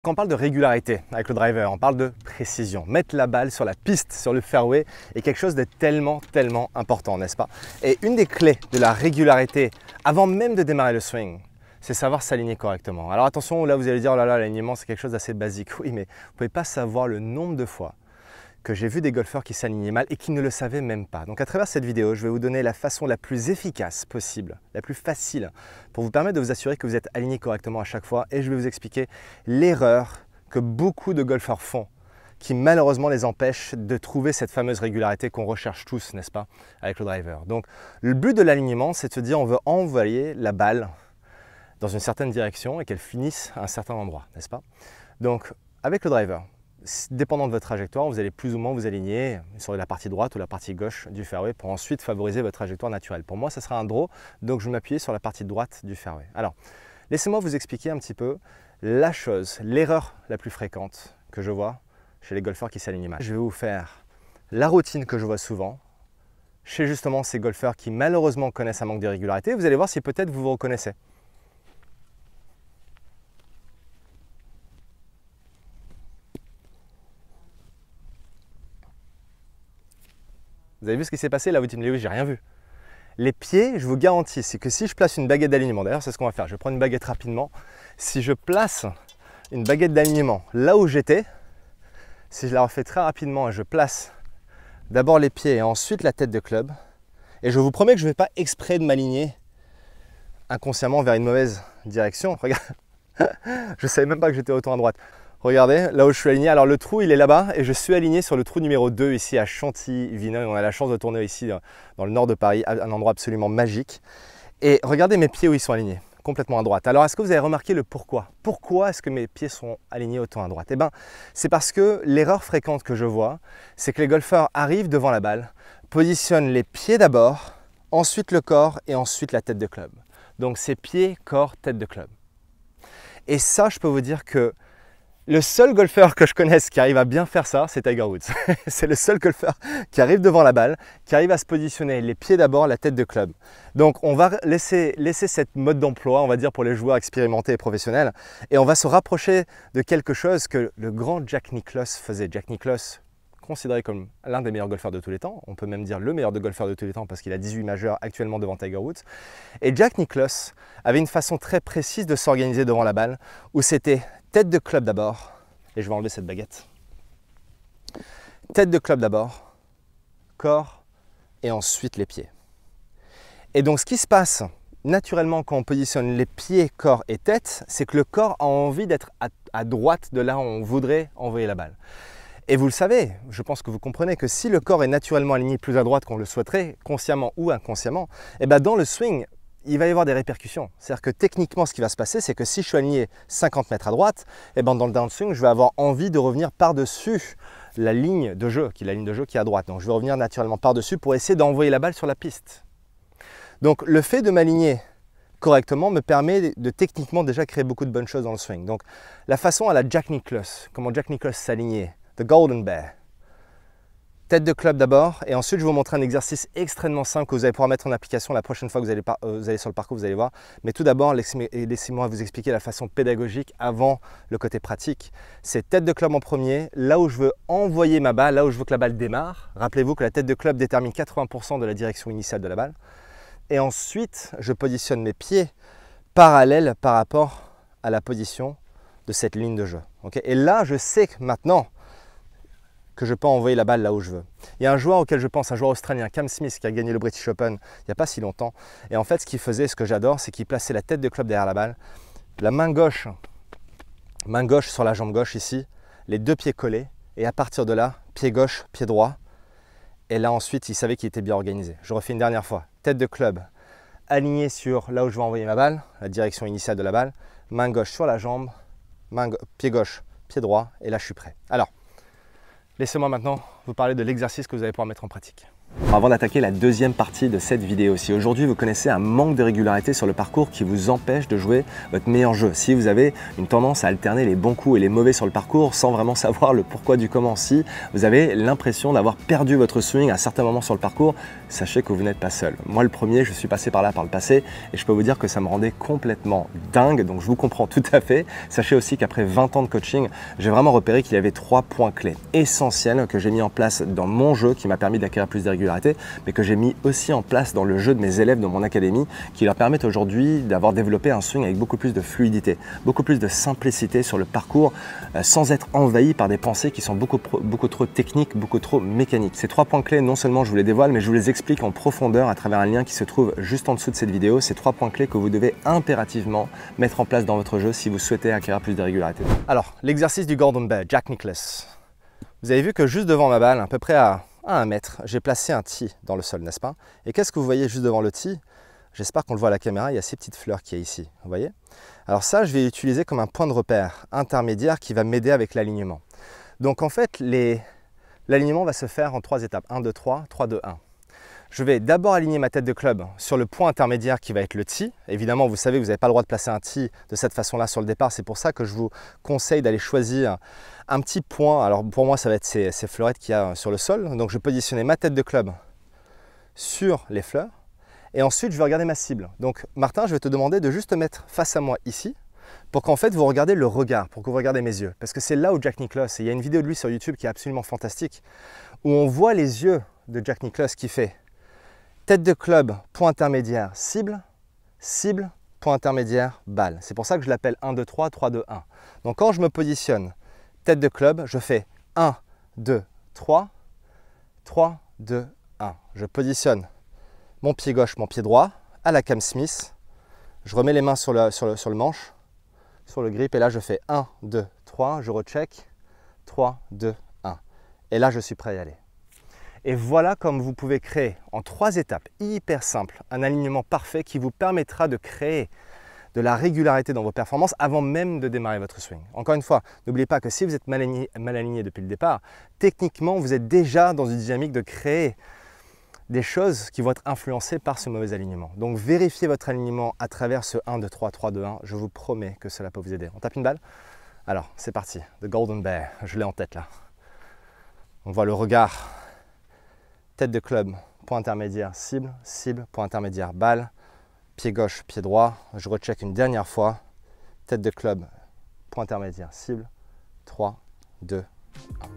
Quand on parle de régularité avec le driver, on parle de précision. Mettre la balle sur la piste, sur le fairway est quelque chose de tellement important, n'est-ce pas? Et une des clés de la régularité, avant même de démarrer le swing, c'est savoir s'aligner correctement. Alors attention, là vous allez dire, oh là là, l'alignement c'est quelque chose d'assez basique. Oui, mais vous ne pouvez pas savoir le nombre de fois que j'ai vu des golfeurs qui s'alignaient mal et qui ne le savaient même pas. Donc à travers cette vidéo, je vais vous donner la façon la plus efficace possible, la plus facile, pour vous permettre de vous assurer que vous êtes aligné correctement à chaque fois. Et je vais vous expliquer l'erreur que beaucoup de golfeurs font, qui malheureusement les empêche de trouver cette fameuse régularité qu'on recherche tous, n'est-ce pas, avec le driver. Donc le but de l'alignement, c'est de se dire on veut envoyer la balle dans une certaine direction et qu'elle finisse à un certain endroit, n'est-ce pas? Donc avec le driver, dépendant de votre trajectoire, vous allez plus ou moins vous aligner sur la partie droite ou la partie gauche du fairway pour ensuite favoriser votre trajectoire naturelle. Pour moi, ce sera un draw, donc je vais m'appuyer sur la partie droite du fairway. Alors, laissez-moi vous expliquer un petit peu la chose, l'erreur la plus fréquente que je vois chez les golfeurs qui s'alignent mal. Je vais vous faire la routine que je vois souvent chez justement ces golfeurs qui malheureusement connaissent un manque de régularité. Vous allez voir si peut-être vous vous reconnaissez. Vous avez vu ce qui s'est passé? Là, vous dites, mais oui, j'ai rien vu. Les pieds, je vous garantis, c'est que si je place une baguette d'alignement, d'ailleurs, c'est ce qu'on va faire. Je vais prendre une baguette rapidement. Si je place une baguette d'alignement là où j'étais, si je la refais très rapidement et je place d'abord les pieds et ensuite la tête de club, et je vous promets que je ne vais pas exprès de m'aligner inconsciemment vers une mauvaise direction. Regarde, je ne savais même pas que j'étais autant à droite. Regardez, là où je suis aligné, alors le trou il est là-bas et je suis aligné sur le trou numéro 2 ici à Chantilly-Vineuil. On a la chance de tourner ici dans le nord de Paris, un endroit absolument magique. Et regardez mes pieds où ils sont alignés, complètement à droite. Alors est-ce que vous avez remarqué le pourquoi? Pourquoi est-ce que mes pieds sont alignés autant à droite? Eh bien, c'est parce que l'erreur fréquente que je vois, c'est que les golfeurs arrivent devant la balle, positionnent les pieds d'abord, ensuite le corps et ensuite la tête de club. Donc c'est pieds, corps, tête de club. Et ça, je peux vous dire que le seul golfeur que je connaisse qui arrive à bien faire ça, c'est Tiger Woods. C'est le seul golfeur qui arrive devant la balle, qui arrive à se positionner les pieds d'abord, la tête de club. Donc on va laisser cette mode d'emploi, on va dire pour les joueurs expérimentés et professionnels, et on va se rapprocher de quelque chose que le grand Jack Nicklaus faisait. Jack Nicklaus, considéré comme l'un des meilleurs golfeurs de tous les temps, on peut même dire le meilleur golfeur de tous les temps parce qu'il a 18 majeurs actuellement devant Tiger Woods. Et Jack Nicklaus avait une façon très précise de s'organiser devant la balle, où c'était tête de club d'abord, et je vais enlever cette baguette. Tête de club d'abord, corps et ensuite les pieds. Et donc ce qui se passe naturellement quand on positionne les pieds, corps et tête, c'est que le corps a envie d'être à droite de là où on voudrait envoyer la balle. Et vous le savez, je pense que vous comprenez que si le corps est naturellement aligné plus à droite qu'on le souhaiterait, consciemment ou inconsciemment, et bien dans le swing, il va y avoir des répercussions. C'est-à-dire que techniquement, ce qui va se passer, c'est que si je suis aligné 50 mètres à droite, et ben dans le downswing, je vais avoir envie de revenir par-dessus la ligne de jeu, qui est la ligne de jeu qui est à droite. Donc je vais revenir naturellement par-dessus pour essayer d'envoyer la balle sur la piste. Donc le fait de m'aligner correctement me permet de techniquement déjà créer beaucoup de bonnes choses dans le swing. Donc la façon à la Jack Nicklaus, comment Jack Nicklaus s'alignait, The Golden Bear. Tête de club d'abord, et ensuite je vais vous montrer un exercice extrêmement simple que vous allez pouvoir mettre en application la prochaine fois que vous allez sur le parcours, vous allez voir. Mais tout d'abord, laissez-moi vous expliquer la façon pédagogique avant le côté pratique. C'est tête de club en premier, là où je veux envoyer ma balle, là où je veux que la balle démarre. Rappelez-vous que la tête de club détermine 80% de la direction initiale de la balle. Et ensuite, je positionne mes pieds parallèles par rapport à la position de cette ligne de jeu. Okay? Et là, je sais que maintenant, que je peux envoyer la balle là où je veux. Il y a un joueur auquel je pense, un joueur australien, Cam Smith, qui a gagné le British Open il n'y a pas si longtemps. Et en fait, ce qu'il faisait, ce que j'adore, c'est qu'il plaçait la tête de club derrière la balle, la main gauche sur la jambe gauche ici, les deux pieds collés, et à partir de là, pied gauche, pied droit. Et là ensuite, il savait qu'il était bien organisé. Je refais une dernière fois. Tête de club alignée sur là où je veux envoyer ma balle, la direction initiale de la balle, main gauche sur la jambe, pied gauche, pied droit, et là je suis prêt. Alors, laissez-moi maintenant vous parler de l'exercice que vous allez pouvoir mettre en pratique. Avant d'attaquer la deuxième partie de cette vidéo, si aujourd'hui vous connaissez un manque de régularité sur le parcours qui vous empêche de jouer votre meilleur jeu, si vous avez une tendance à alterner les bons coups et les mauvais sur le parcours sans vraiment savoir le pourquoi du comment, si vous avez l'impression d'avoir perdu votre swing à certains moments sur le parcours, sachez que vous n'êtes pas seul. Moi le premier, je suis passé par là par le passé et je peux vous dire que ça me rendait complètement dingue, donc je vous comprends tout à fait. Sachez aussi qu'après 20 ans de coaching, j'ai vraiment repéré qu'il y avait 3 points clés essentiels que j'ai mis en place dans mon jeu qui m'a permis d'acquérir plus de régularité, mais que j'ai mis aussi en place dans le jeu de mes élèves de mon académie, qui leur permettent aujourd'hui d'avoir développé un swing avec beaucoup plus de fluidité, beaucoup plus de simplicité sur le parcours, sans être envahi par des pensées qui sont beaucoup trop techniques, beaucoup trop mécaniques. Ces 3 points clés, non seulement je vous les dévoile, mais je vous les explique en profondeur à travers un lien qui se trouve juste en dessous de cette vidéo. Ces 3 points clés que vous devez impérativement mettre en place dans votre jeu si vous souhaitez acquérir plus de régularité. Alors, l'exercice du Golden Bear, Jack Nicklaus. Vous avez vu que juste devant ma balle, à peu près à 1 mètre, j'ai placé un tee dans le sol, n'est-ce pas? Et qu'est-ce que vous voyez juste devant le tee? J'espère qu'on le voit à la caméra, il y a ces petites fleurs qui est ici, vous voyez? Alors ça, je vais l'utiliser comme un point de repère intermédiaire qui va m'aider avec l'alignement. Donc en fait, l'alignement va se faire en 3 étapes, 1, 2, 3, 3, 2, 1. Je vais d'abord aligner ma tête de club sur le point intermédiaire qui va être le tee. Évidemment, vous savez, vous n'avez pas le droit de placer un tee de cette façon-là sur le départ. C'est pour ça que je vous conseille d'aller choisir un petit point. Alors pour moi, ça va être ces fleurettes qu'il y a sur le sol. Donc je vais positionner ma tête de club sur les fleurs. Et ensuite, je vais regarder ma cible. Donc Martin, je vais te demander de juste te mettre face à moi ici, pour qu'en fait, vous regardez le regard, pour que vous regardez mes yeux. Parce que c'est là où Jack Nicklaus, et il y a une vidéo de lui sur YouTube qui est absolument fantastique, où on voit les yeux de Jack Nicklaus qui fait tête de club, point intermédiaire, cible, cible, point intermédiaire, balle. C'est pour ça que je l'appelle 1, 2, 3, 3, 2, 1. Donc quand je me positionne tête de club, je fais 1, 2, 3, 3, 2, 1. Je positionne mon pied gauche, mon pied droit à la Cam Smith. Je remets les mains sur le manche, sur le grip, et là je fais 1, 2, 3, je recheck, 3, 2, 1. Et là je suis prêt à y aller. Et voilà comme vous pouvez créer en 3 étapes hyper simples un alignement parfait qui vous permettra de créer de la régularité dans vos performances avant même de démarrer votre swing. Encore une fois, n'oubliez pas que si vous êtes mal aligné depuis le départ, techniquement vous êtes déjà dans une dynamique de créer des choses qui vont être influencées par ce mauvais alignement. Donc vérifiez votre alignement à travers ce 1, 2, 3, 3, 2, 1. Je vous promets que cela peut vous aider. On tape une balle? Alors, c'est parti. The Golden Bear, je l'ai en tête là. On voit le regard. Tête de club, point intermédiaire, cible, cible, point intermédiaire, balle, pied gauche, pied droit, je recheck une dernière fois, tête de club, point intermédiaire, cible, 3, 2, 1.